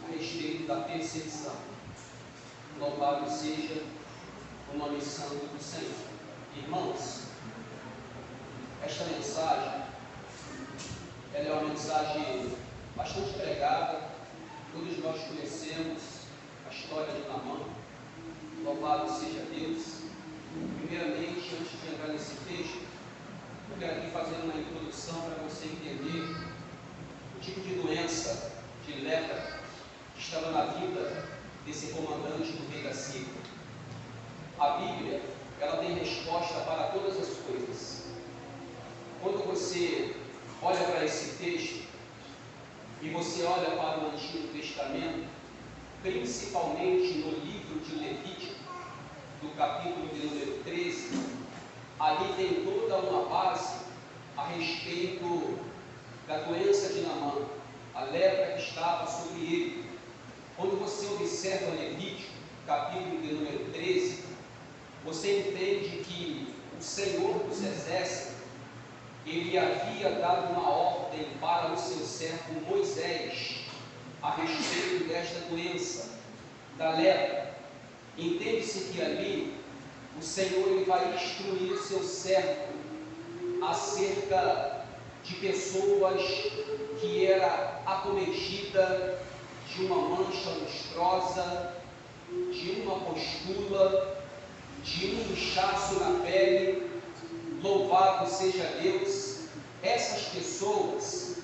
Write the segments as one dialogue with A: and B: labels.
A: a respeito da perseguição. Louvado seja o nome santo do Senhor. Irmãos, esta mensagem, ela é uma mensagem bastante pregada. Todos nós conhecemos a história de Naamã. Louvado seja Deus. Primeiramente, antes de entrar nesse texto, eu quero aqui fazer uma introdução para você entender o tipo de doença, de lepra, que estava na vida desse comandante do rei da Síria. A Bíblia, ela tem resposta para todas as coisas. Quando você olha para esse texto e você olha para o Antigo Testamento, principalmente no livro de Levítico, do capítulo de número 13, ali tem toda uma base a respeito da doença de Naamã, a lepra que estava sobre ele. Quando você observa Levítico, capítulo de número 13, você entende que o Senhor dos Exércitos, ele havia dado uma ordem para o seu servo Moisés a respeito desta doença, da lepra. Entende-se que ali o Senhor ele vai instruir o seu servo acerca de pessoas que era acometida de uma mancha lustrosa, de uma pústula, de um inchaço na pele. Louvado seja Deus. Essas pessoas,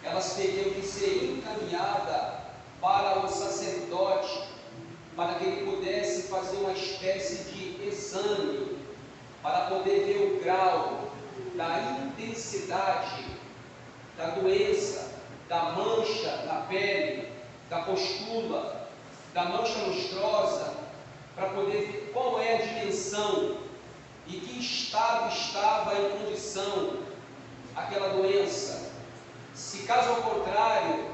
A: elas teriam que ser encaminhadas para o sacerdote, para que ele pudesse fazer uma espécie de exame, para poder ver o grau da intensidade da doença, da mancha na pele, da pústula, da mancha lustrosa, para poder ver qual é a dimensão e que estado estava em condição aquela doença. Se caso ao contrário,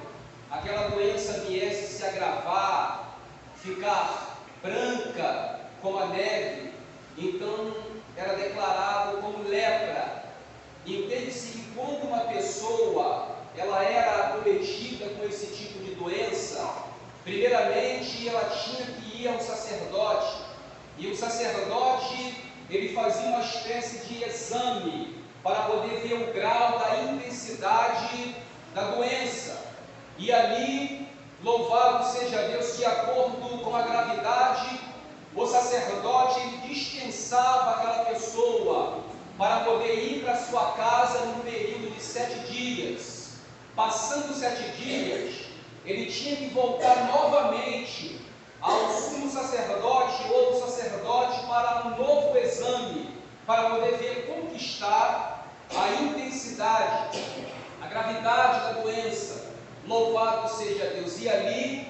A: aquela doença viesse se agravar, ficar branca como a neve, então era declarado como lepra. Entende-se que quando uma pessoa ela era acometida com esse tipo de doença, primeiramente ela tinha que ir ao sacerdote, e o sacerdote ele fazia uma espécie de exame para poder ver o grau da intensidade da doença, e ali, louvado seja Deus, de acordo com a gravidade, o sacerdote dispensava aquela pessoa para poder ir para sua casa num período de 7 dias. Passando 7 dias, ele tinha que voltar novamente ao sumo sacerdote ou ao sacerdote para um novo exame, para poder ver como que está a intensidade, a gravidade da doença. Louvado seja Deus. E ali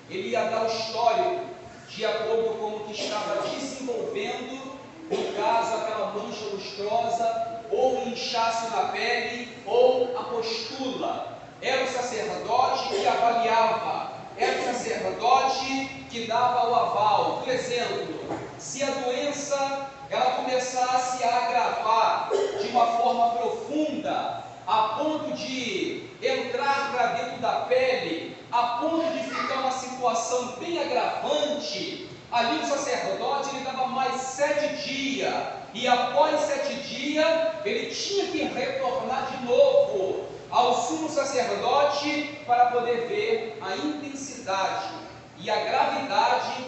A: ele ia dar o histórico de acordo com o que estava desenvolvendo, no caso aquela mancha lustrosa, ou um inchaço na pele, ou a pústula. Era o sacerdote que avaliava, era o sacerdote que dava o aval. Por exemplo, se a doença ela começasse a agravar de uma forma profunda, a ponto de entrar para dentro da pele, a ponto de ficar uma situação bem agravante, ali o sacerdote ele dava mais 7 dias, e após 7 dias ele tinha que retornar de novo ao sumo sacerdote para poder ver a intensidade e a gravidade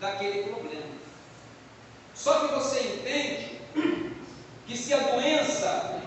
A: daquele problema. Só que você entende que se a doença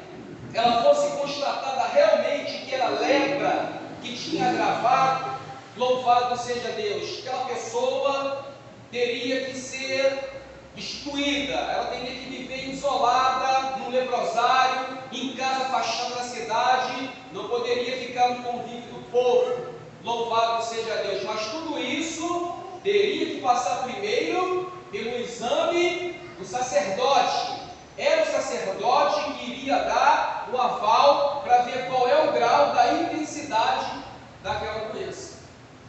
A: ela fosse constatada realmente que era lepra, que tinha agravado, louvado seja Deus, aquela pessoa teria que ser excluída, ela teria que viver isolada, num leprosário, em casa afastada da cidade, não poderia ficar no convívio do povo. Louvado seja Deus. Mas tudo isso teria que passar primeiro pelo exame do sacerdote. Era o sacerdote que iria dar o aval para ver qual é o grau da intensidade daquela doença.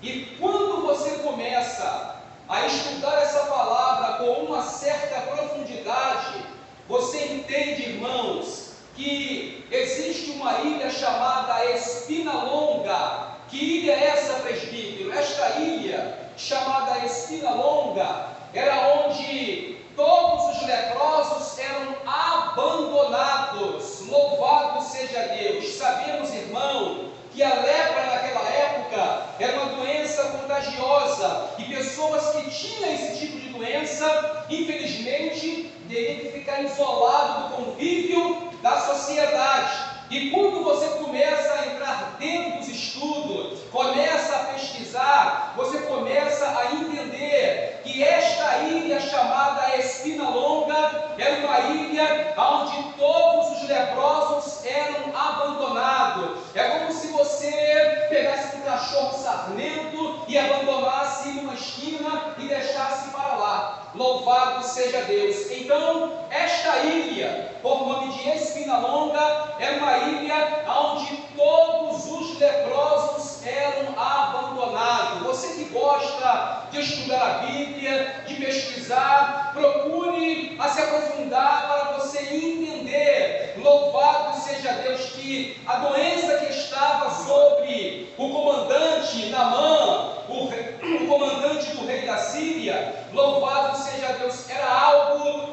A: E quando você começa a estudar essa palavra com uma certa profundidade, você entende, irmãos, que existe uma ilha chamada Espina Longa. Que ilha é essa, presbítero? esta ilha, chamada Espina Longa, era onde todos os leprosos eram abandonados. Louvado seja Deus! Sabemos, irmão, que a lepra naquela época era uma doença contagiosa e pessoas que tinham esse tipo de doença, infelizmente, teriam que ficar isolados do convívio da sociedade. E quando você começa a entrar dentro dos estudos, começa a pesquisar, você começa a entender que esta ilha chamada Espina Longa era uma ilha onde todos os leprosos eram abandonados. É como se você pegasse um cachorro sarnento e abandonasse numa esquina e deixasse para lá. Louvado seja Deus! Então, esta ilha, por nome de Espina Longa, era uma ilha onde todos os leprosos eram abandonados. Você que gosta de estudar a Bíblia, de pesquisar, procure a se aprofundar para você entender, louvado seja Deus, que a doença que estava sobre o comandante Naamã, o comandante do rei da Síria, louvado seja Deus, era algo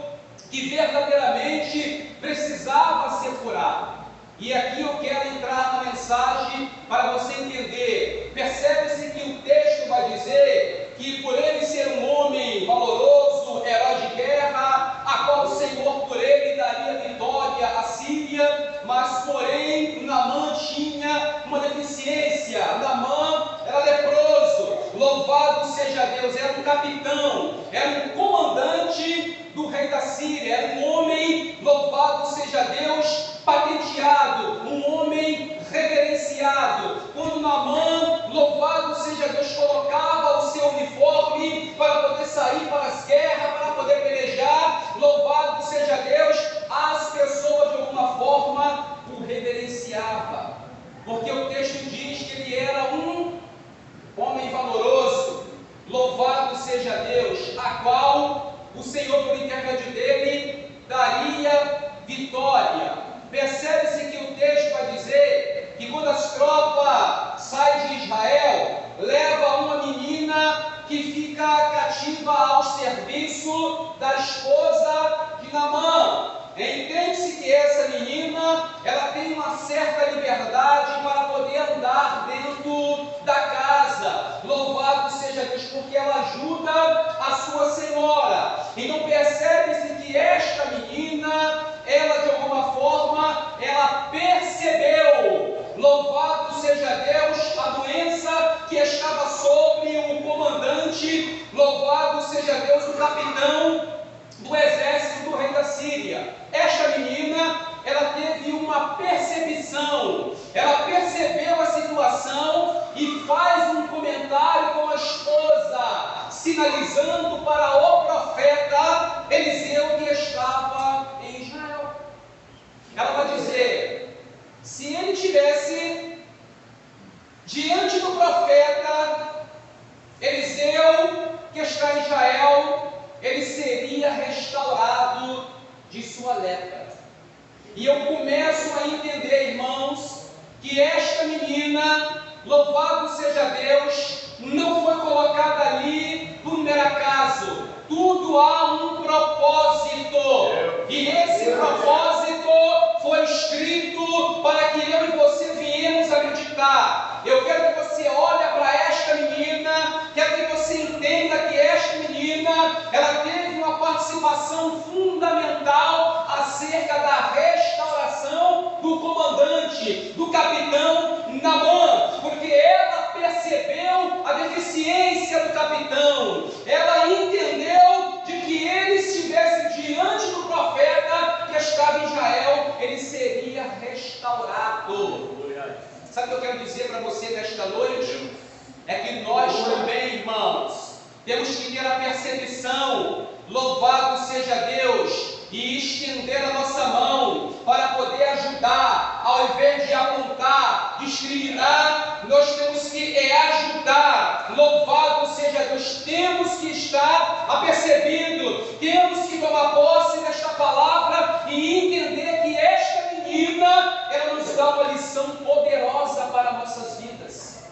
A: que verdadeiramente precisava ser curado. E aqui eu quero entrar na mensagem para você entender. Percebe-se que o texto vai dizer que por ele ser um homem valoroso, herói de guerra, a qual o Senhor por ele daria vitória à Síria, mas porém Naamã tinha uma deficiência. Naamã era leproso. Louvado seja Deus, era um capitão, era um comandante do rei da Síria, era um homem, louvado seja Deus, patenteado, um homem reverenciado. Quando Naamã, louvado seja Deus, colocava o seu uniforme para poder sair para as guerras, para poder pelejar, louvado seja Deus, as pessoas de alguma forma o reverenciavam, porque o texto diz que ele era um homem valoroso, louvado seja Deus, a qual o Senhor, por intermédio dele, daria vitória. Percebe-se que o texto vai dizer que quando as tropas saem de Israel, leva uma menina que fica cativa ao serviço da esposa de Naamã. Entende-se que essa menina, ela tem uma certa liberdade para poder andar dentro da casa. Louvado seja Deus, porque ela ajuda a sua senhora. Então percebe-se que esta menina, ela de alguma forma, ela percebeu, louvado seja Deus, a doença que estava sobre o comandante, louvado seja Deus, o capitão do exército do rei da Síria. Esta menina, ela teve uma percepção, ela percebeu a situação e faz um comentário com a esposa, sinalizando para o profeta Eliseu que estava em Israel. Ela vai dizer, se ele tivesse diante do profeta Eliseu que está em Israel, ele seria restaurado de sua lepra. E eu começo a entender, irmãos, que esta menina, louvado seja Deus, não foi colocada ali por mero acaso. Tudo há um propósito. E esse propósito foi escrito para que eu e você viemos a meditar. Eu quero que você olhe para esta menina, quero que você entenda que esta menina, ela teve uma participação fundamental acerca da restauração do comandante, do capitão Naamã, porque ela percebeu a deficiência do capitão, ela entendeu de que ele estivesse diante do profeta que estava em Israel, ele seria restaurado. Sabe o que eu quero dizer para você nesta noite? É que nós também, irmãos, temos que ter a percepção, louvado seja Deus, e estender a nossa mão para poder ajudar, ao invés de apontar, discriminar, nós temos que ajudar. Louvado seja Deus, temos que estar apercebido, temos que tomar posse desta palavra e entender que esta menina, ela nos dá uma lição poderosa para nossas vidas.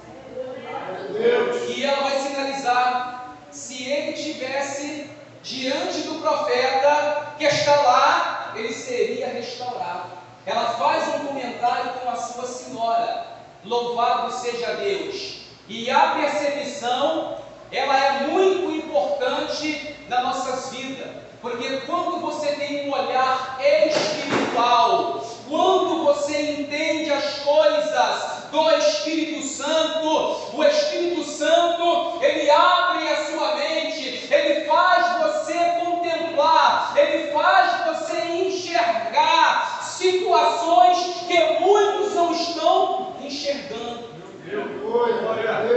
A: E E ela vai sinalizar, se ele tivesse diante do profeta que está lá, ele seria restaurado. Ela faz um comentário com a sua senhora, louvado seja Deus. E a percepção, ela é muito importante nas nossas vidas, porque quando você tem um olhar espiritual, quando você entende as coisas do Espírito Santo, o Espírito Santo, ele abre a sua mente, ele faz você contemplar, ele faz você enxergar situações que muitos não estão enxergando.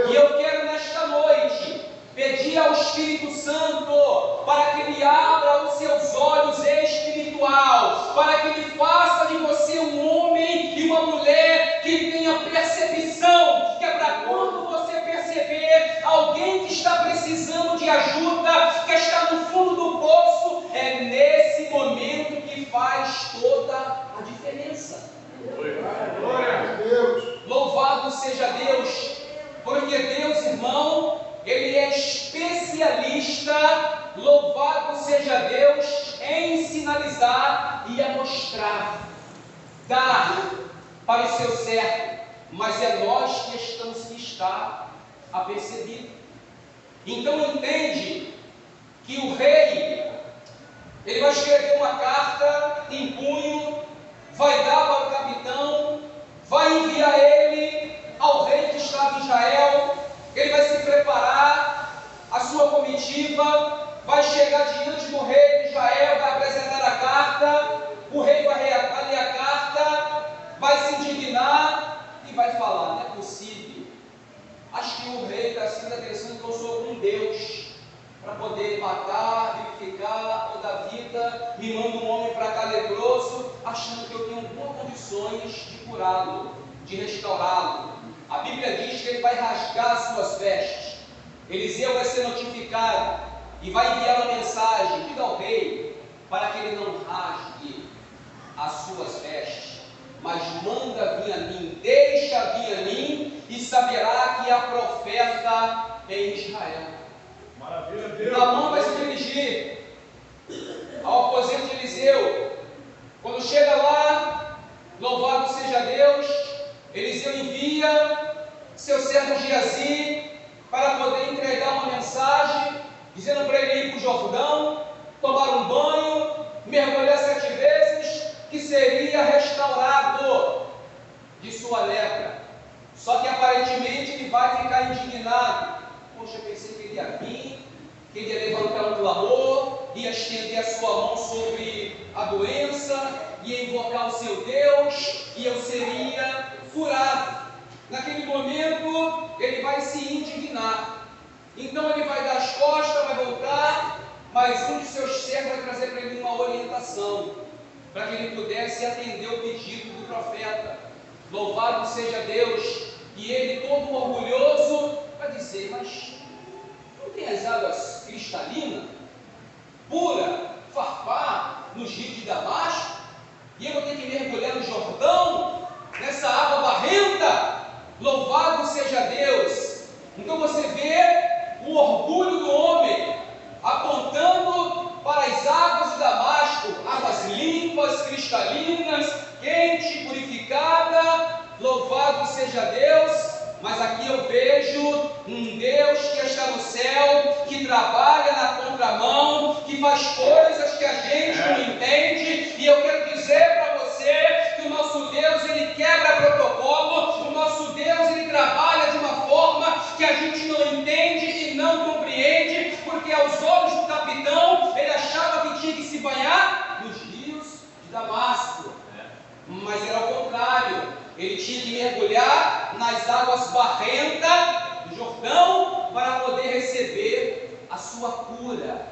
A: E eu quero nesta noite pedir ao Espírito Santo para que ele abra os seus olhos espiritual, para que ele faça de você um homem e uma mulher que tenha percepção, que é para quando você perceber alguém que está precisando de ajuda, que está no fundo do poço, é nesse momento que faz toda a diferença.
B: Glória a Deus.
A: Louvado seja Deus, porque Deus, irmão, ele é especialista, louvado seja Deus, em sinalizar e a mostrar, dar para o seu certo, mas é nós que estamos que estar apercebido. Então entende que o rei, ele vai escrever uma carta em punho, vai dar para o capitão, vai enviar ele ao rei que estava em Israel. Ele vai se preparar, a sua comitiva vai chegar diante do rei de Israel, vai apresentar a carta, o rei vai ler a carta, vai se indignar e vai falar: não é possível, acho que o rei está sendo atenção que eu sou um Deus, para poder matar, vivificar ou dar vida, me manda um homem para cá leproso, achando que eu tenho boas condições de curá-lo, de restaurá-lo. A Bíblia diz que ele vai rasgar as suas vestes. Eliseu vai ser notificado e vai enviar uma mensagem: diga ao rei para que ele não rasgue as suas vestes, mas manda vir a mim, deixa vir a mim, e saberá que há profeta em Israel.
B: Maravilha, Deus.
A: Naamã vai se dirigir ao aposento de Eliseu. Quando chega lá, louvado seja Deus, Eliseu envia seu servo Geazi para poder entregar uma mensagem, dizendo para ele ir para o Jordão, tomar um banho, mergulhar 7 vezes, que seria restaurado de sua lepra. Só que aparentemente ele vai ficar indignado. Poxa, eu pensei que ele ia vir, que ele ia levantar um clamor, ia estender a sua mão sobre a doença, ia invocar o seu Deus, e eu seria furado. Naquele momento, ele vai se indignar. Então ele vai dar as costas, vai voltar, mas um de seus servos vai trazer para ele uma orientação, para que ele pudesse atender o pedido do profeta. Louvado seja Deus. E ele, todo orgulhoso, vai dizer: mas não tem as águas cristalinas, pura, farpar, nos rios de Damasco, e eu vou ter que mergulhar no Jordão, nessa água barrenta? Louvado seja Deus. Então você vê o orgulho do homem, apontando para as águas de Damasco, águas limpas, cristalinas, quente, purificada. Louvado seja Deus. Mas aqui eu vejo um Deus que está no céu, que trabalha na contramão, que faz coisas que a gente não entende. E eu quero dizer para você que o nosso Deus, ele quebra protocolo, o nosso Deus, ele trabalha de uma forma que a gente não entende e não compreende, porque aos olhos do capitão, ele achava que tinha que se banhar nos rios de Damasco. Mas era o contrário. Ele tinha que mergulhar nas águas barrentas do Jordão para poder receber a sua cura.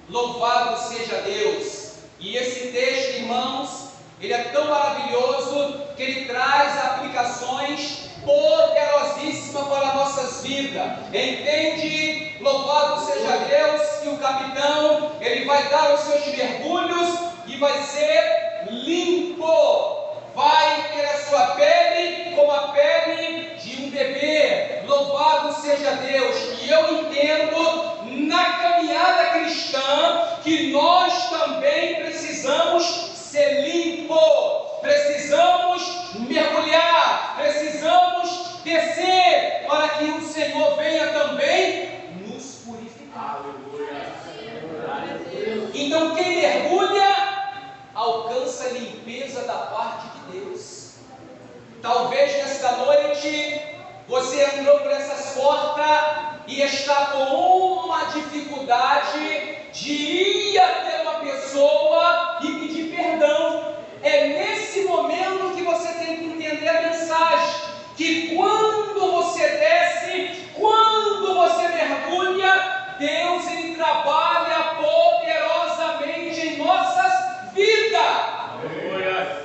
A: Louvado seja Deus. E esse texto, irmãos, ele é tão maravilhoso que ele traz aplicações poderosíssimas para nossas vidas. Entende? Louvado seja Deus, que o capitão, ele vai dar os seus mergulhos e vai ser limpo. Vai ter a sua pele como a pele de um bebê. Louvado seja Deus. noite eu entendo na caminhada cristã que nós também precisamos ser limpos, precisamos mergulhar, precisamos descer para que o Senhor venha também nos purificar. Então quem mergulha alcança a limpeza da parte de Deus. Talvez nesta noite você entrou por essas portas e está com uma dificuldade de ir até uma pessoa e pedir perdão. É nesse momento que você tem que entender a mensagem, que quando você desce, quando você mergulha, Deus ele trabalha poderosamente em nossas vidas.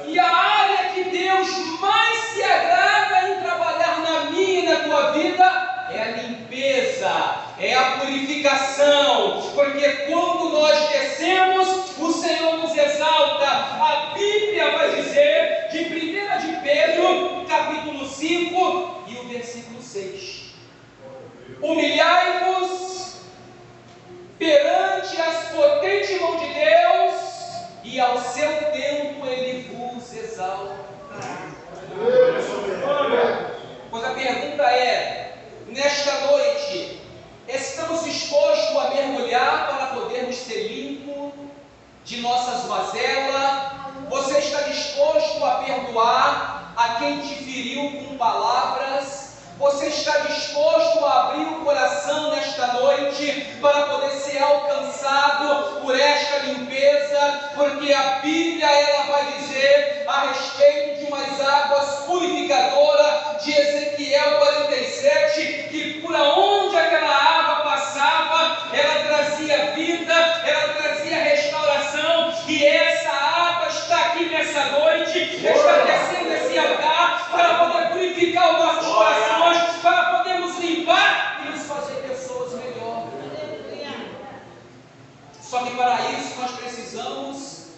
A: E a área que Deus mais se agrada em trabalhar na minha e na tua vida é a limpeza, é a purificação, porque quando nós descemos, o Senhor nos exalta. A Bíblia vai dizer, de 1 de Pedro, capítulo 5 e o versículo 6: humilhai-vos perante as potentes mãos de Deus, e ao seu tempo Ele vos exaltará. Pois a pergunta é, nesta noite, estamos dispostos a mergulhar para podermos ser limpos de nossas mazelas? Você está disposto a perdoar a quem te feriu com palavras? Você está disposto a abrir o coração nesta noite para poder ser alcançado por esta limpeza? Porque a Bíblia ela vai dizer a respeito de umas águas purificadoras de Ezequiel 47, que por onde aquela água passava, ela trazia vida, ela trazia restauração, e essa água está aqui nessa noite, está descendo esse altar para poder purificar os nossos corações, para podermos limpar e nos fazer pessoas melhores. Só que para isso nós precisamos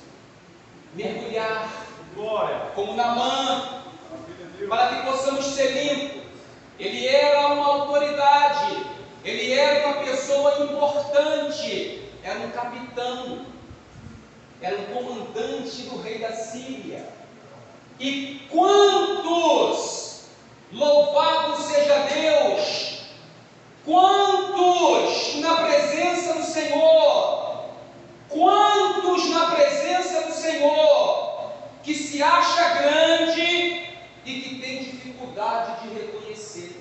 A: mergulhar, como Naamã, para que possamos ser limpos. Ele era uma autoridade, ele era uma pessoa importante, era um capitão, era um comandante do rei da Síria. E quantos, louvado seja Deus, quantos na presença do Senhor, quantos na presença do Senhor, que se acha grande e que tem dificuldade de reconhecer.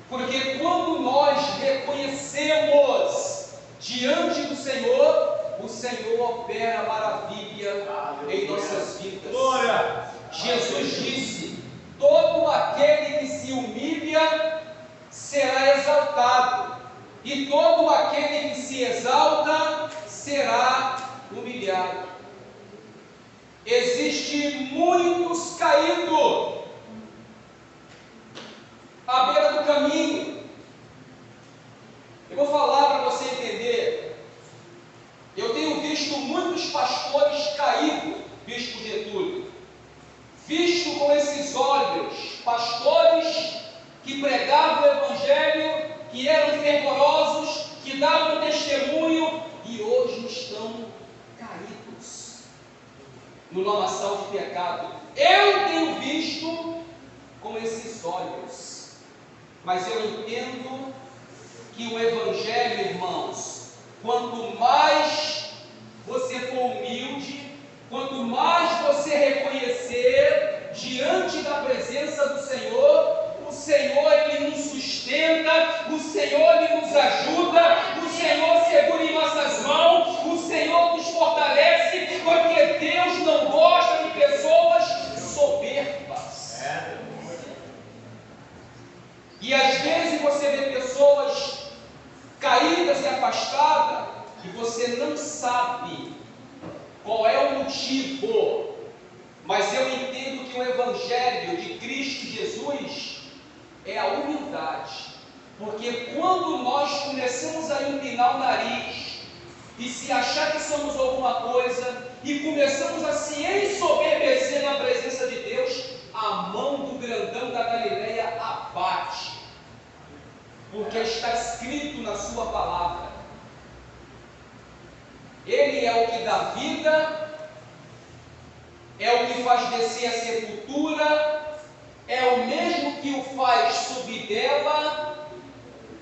A: Porque quando nós reconhecemos diante do Senhor, o Senhor opera maravilha em nossas vidas. Glória. Jesus disse: todo aquele que se humilha será exaltado, e todo aquele que se exalta será humilhado. Existem muitos caídos à beira do caminho. Eu vou falar para você entender. Eu tenho visto muitos pastores caídos, Bispo Getúlio, visto com esses olhos, pastores que pregavam o Evangelho, que eram fervorosos, que davam testemunho, e hoje estão caídos no lamaçal de pecado. Eu tenho visto com esses olhos, mas eu entendo que o Evangelho, irmãos, quanto mais você for humilde, quanto mais você reconhecer diante da presença do Senhor, o Senhor ele nos sustenta, o Senhor ele nos ajuda, o Senhor segura em nossas mãos, o Senhor nos fortalece, porque Deus não gosta de pessoas soberbas. E às vezes você vê pessoas caídas e afastadas, e você não sabe qual é o motivo, mas eu entendo que o Evangelho de Cristo Jesus é a humildade, porque quando nós começamos a empinar o nariz e se achar que somos alguma coisa, e começamos a se ensoberbecer na presença de Deus, a mão do grandão da Galileia abate. porque está escrito na sua palavra. Ele é o que dá vida, é o que faz descer a sepultura, é o mesmo que o faz subir dela.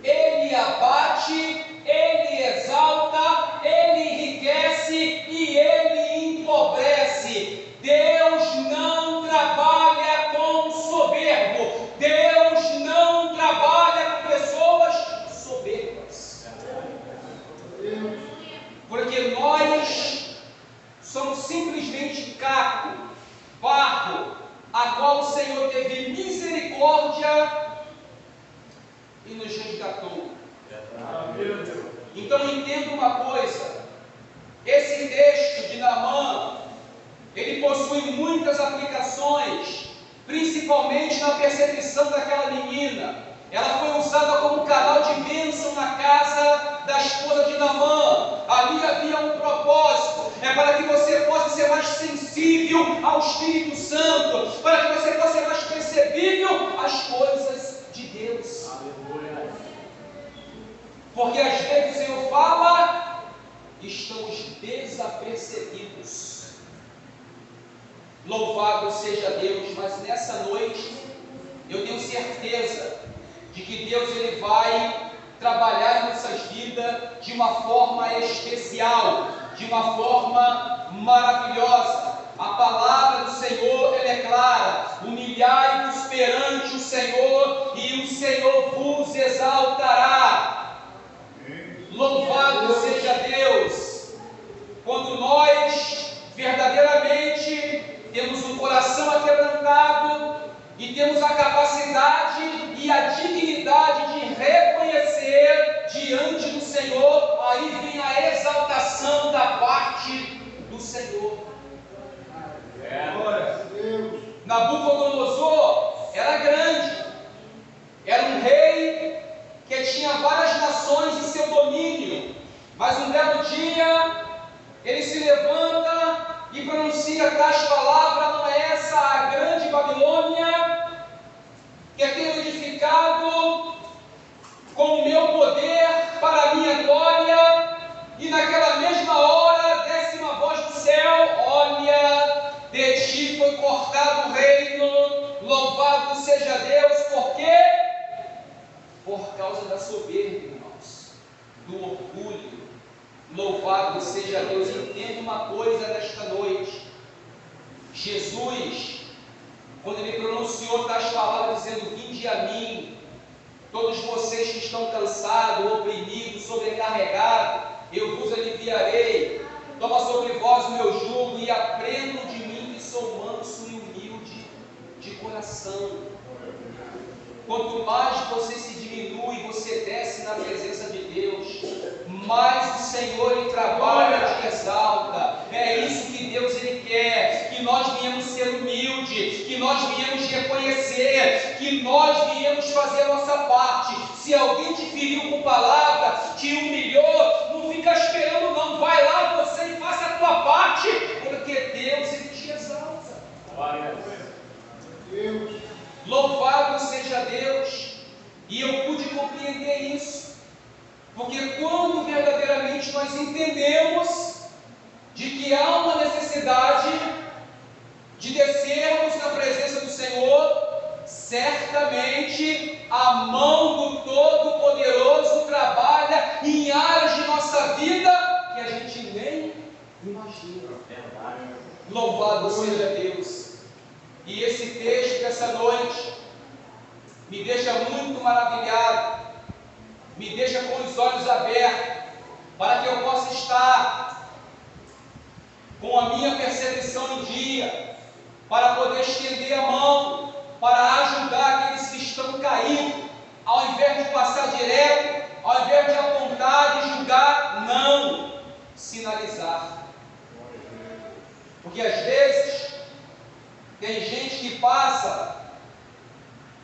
A: Ele abate, ele exalta, ele enriquece e ele empobrece. Deus não trabalha com soberbo. Deus não trabalha com pessoas soberbas. Porque nós somos simplesmente caco, barro, a qual o Senhor teve misericórdia e nos resgatou. Então entenda uma coisa: esse texto de Naamã, ele possui muitas aplicações, principalmente na perseguição daquela menina. Ela foi usada como canal de bênção na casa da esposa de Naamã. Ali havia um propósito, é para que você possa ser mais sensível ao Espírito Santo, para que você possa ser mais percebível às coisas de Deus. Porque às vezes o Senhor fala e estamos desapercebidos. Louvado seja Deus, mas nessa noite eu tenho certeza de que Deus ele vai trabalhar em nossas vidas de uma forma especial, de uma forma maravilhosa. A palavra do Senhor ela é clara: humilhai-vos perante o Senhor e o Senhor vos exaltará. Louvado seja Deus, quando nós verdadeiramente temos um coração aquebrantado e temos a capacidade e a dignidade de reconhecer diante do Senhor, aí vem a exaltação da parte do Senhor. Nabucodonosor era grande, era um rei que tinha várias nações em seu domínio, mas um belo dia ele se levanta e pronuncia tais palavras: não é essa a grande Babilônia que tenho edificado com o meu poder para a minha glória? E naquela mesma hora desce uma voz do céu: olha, de ti foi cortado o reino. Louvado seja Deus. Por quê? Por causa da soberba, irmãos, do orgulho. Louvado seja Deus. Entenda uma coisa nesta noite: Jesus, quando ele pronunciou tais palavras dizendo: vinde a mim, todos vocês que estão cansados, oprimidos, sobrecarregados, eu vos aliviarei. Toma sobre vós o meu jugo e aprendam de mim, que sou manso e humilde de coração. Quanto mais você se diminui, você desce na presença de Deus, mais o Senhor ele trabalha e te exalta. É isso que Deus ele quer, que nós viemos ser humildes, que nós viemos reconhecer, que nós viemos fazer a nossa parte. Se alguém te feriu com palavra, te humilhou, não fica esperando não, vai lá você e faça a tua parte, porque Deus ele te exalta. Louvado seja Deus. E eu pude compreender isso, porque quando verdadeiramente nós entendemos de que há uma necessidade de descermos na presença do Senhor, certamente a mão do Todo-Poderoso trabalha em áreas de nossa vida que a gente nem imagina. Louvado seja Deus. E esse texto dessa noite me deixa muito maravilhado, me deixa com os olhos abertos, para que eu possa estar com a minha percepção em dia, para poder estender a mão, para ajudar aqueles que estão caídos, ao invés de passar direto, ao invés de apontar e julgar, não, sinalizar. Porque às vezes tem gente que passa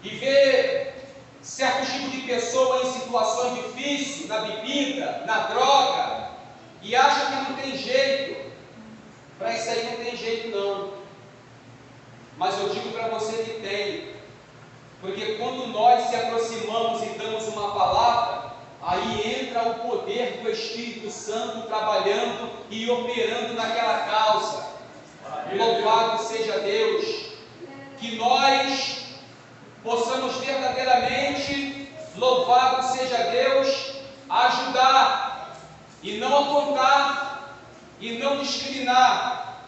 A: e vê certos tipos de pessoa em situações difíceis, na bebida, na droga, e acha que não tem jeito. Para isso aí não tem jeito não. Mas eu digo para você que tem. Porque quando nós se aproximamos e damos uma palavra, entra o poder do Espírito Santo trabalhando e operando naquela causa. Louvado seja Deus, que nós possamos verdadeiramente, louvado seja Deus, ajudar e não apontar e não discriminar,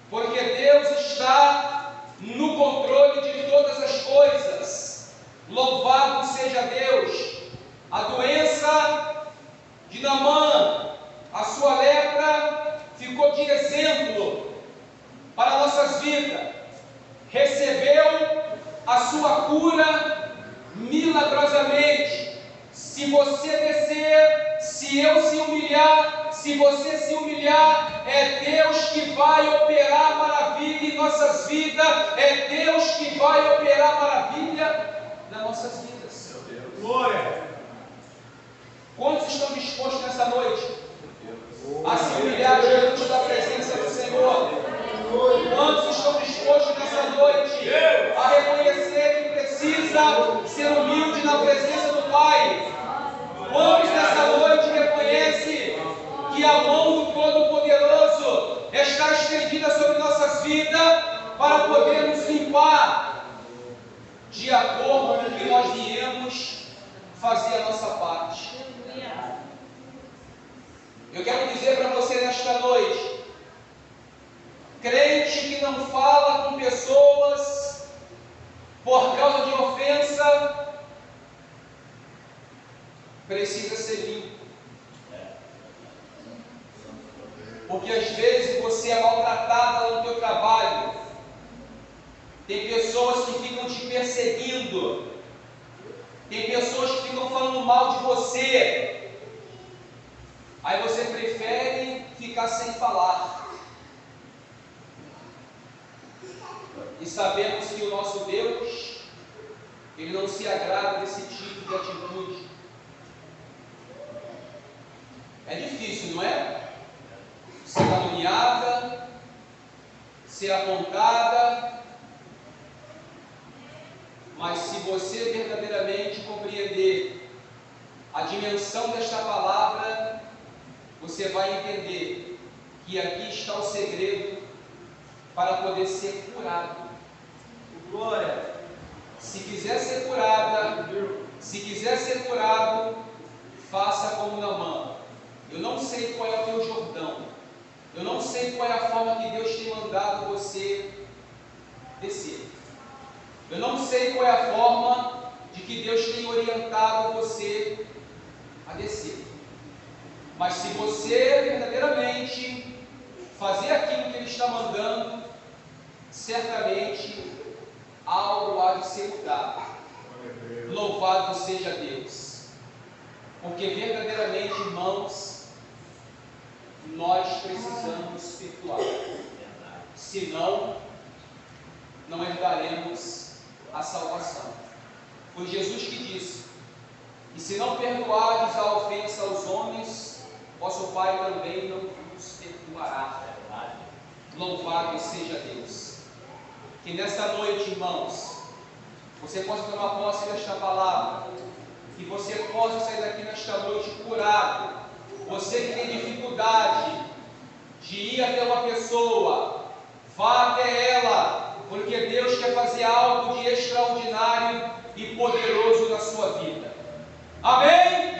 A: porque Deus está no controle de todas as coisas. Louvado seja Deus. A doença de Naamã, a sua lepra, ficou de exemplo para nossas vidas. Recebeu a sua cura milagrosamente. Se você descer, se eu se humilhar, se você se humilhar, é Deus que vai operar maravilha em nossas vidas, é Deus que vai operar maravilha nas nossas vidas.
B: Glória!
A: Quantos estão dispostos nessa noite a se humilhar diante da presença do Senhor? Quantos estão dispostos nessa noite a reconhecer que precisa ser humilde na presença do Pai? Quantos nessa noite reconhecem que a mão do Todo-Poderoso está estendida sobre nossas vidas para podermos limpar de acordo com o que nós viemos fazer a nossa parte? Eu quero dizer para você nesta noite, crente que não fala com pessoas por causa de ofensa, precisa ser limpo. Porque às vezes você é maltratada no teu trabalho, tem pessoas que ficam te perseguindo, tem pessoas que ficam falando mal de você, aí você prefere ficar sem falar. E sabemos que o nosso Deus, Ele não se agrada desse tipo de atitude. É difícil, não é? Ser caluniada, ser apontada, mas se você verdadeiramente compreender a dimensão desta palavra, você vai entender que aqui está o segredo para poder ser curado. Glória! Se quiser ser curada, se quiser ser curado, faça como Naamã. Eu não sei qual é o teu Jordão, eu não sei qual é a forma que Deus tem mandado você descer, eu não sei qual é a forma de que Deus tem orientado você a descer, mas se você verdadeiramente fazer aquilo que Ele está mandando, certamente algo há de ser mudado. Louvado seja Deus, porque verdadeiramente, irmãos, nós precisamos perdoar, senão não herdaremos a salvação. Foi Jesus que disse: e se não perdoardes a ofensa aos homens, vosso Pai também não vos perdoará. Louvado seja Deus. Que nesta noite, irmãos, você possa tomar posse desta palavra, que você possa sair daqui nesta noite curado. Você que tem dificuldade de ir até uma pessoa, vá até ela, porque Deus quer fazer algo de extraordinário e poderoso na sua vida. Amém?